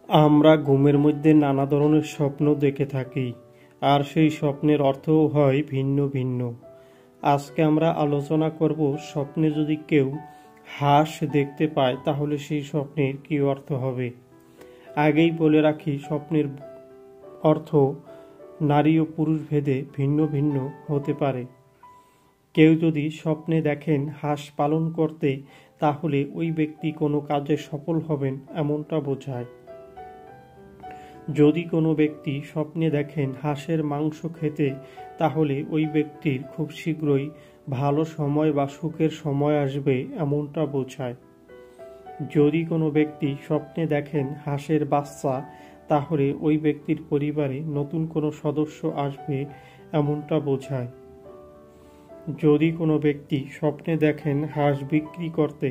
আমরা ঘুমের মধ্যে নানা ধরনের স্বপ্ন দেখে থাকি, আর সেই স্বপ্নের অর্থও হয় ভিন্ন ভিন্ন। আজকে আমরা আলোচনা করব, স্বপ্নে যদি কেউ হাঁস দেখতে পায় তাহলে সেই স্বপ্নের কী অর্থ হবে। আগেই বলে রাখি, স্বপ্নের অর্থ নারী ও পুরুষ ভেদে ভিন্ন ভিন্ন হতে পারে। কেউ যদি স্বপ্নে দেখেন হাঁস পালন করতে, তাহলে ওই ব্যক্তি কোনো কাজে সফল হবেন এমনটা বোঝায়। যদি কোনো ব্যক্তি স্বপ্নে দেখেন হাঁসের মাংস খেতে, তাহলে ওই ব্যক্তির খুব শীঘ্রই ভালো সময় বা সুখের সময় আসবে এমনটা বোঝায়। যদি কোনো ব্যক্তি স্বপ্নে দেখেন হাঁসের বাচ্চা, তাহলে ওই ব্যক্তির পরিবারে নতুন কোনো সদস্য আসবে এমনটা বোঝায়। যদি কোনো ব্যক্তি স্বপ্নে দেখেন হাঁস বিক্রি করতে,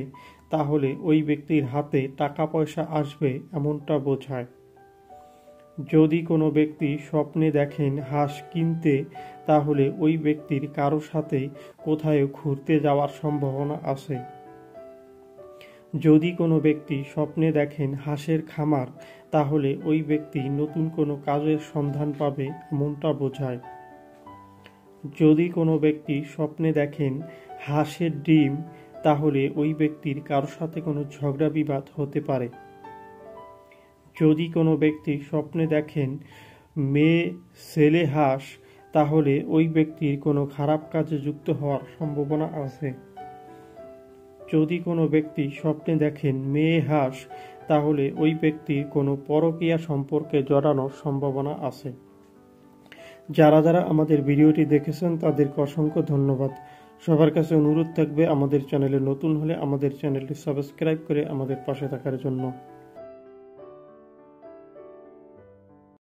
তাহলে ওই ব্যক্তির হাতে টাকা পয়সা আসবে এমনটা বোঝায়। যদি কোনো ব্যক্তি স্বপ্নে দেখেন হাঁস কিনতে, তাহলে ওই ব্যক্তির কারো সাথে কোথাও ঘুরতে যাওয়ার সম্ভাবনা আছে। যদি কোনো ব্যক্তি স্বপ্নে দেখেন হাঁসের খামার, তাহলে ওই ব্যক্তি নতুন কোনো কাজের সন্ধান পাবে এমনটা বোঝায়। যদি কোনো ব্যক্তি স্বপ্নে দেখেন হাঁসের ডিম, তাহলে ওই ব্যক্তির কারো সাথে কোনো ঝগড়া বিবাদ হতে পারে। যদি কোনো ব্যক্তি স্বপ্নে দেখেন মেয়ে ছেলে হাঁস, তাহলে ওই ব্যক্তির কোনো খারাপ কাজে যুক্ত হওয়ার সম্ভাবনা আছে। যদি কোনো ব্যক্তি স্বপ্নে দেখেন মেয়ে হাঁস, তাহলে ওই ব্যক্তির কোনো পরকীয়া সম্পর্কে জড়ানোর সম্ভাবনা আছে। যারা যারা আমাদের ভিডিওটি দেখেছেন তাদেরকে অসংখ্য ধন্যবাদ। সবার কাছে অনুরোধ থাকবে, আমাদের চ্যানেলে নতুন হলে আমাদের চ্যানেলটি সাবস্ক্রাইব করে আমাদের পাশে থাকার জন্য।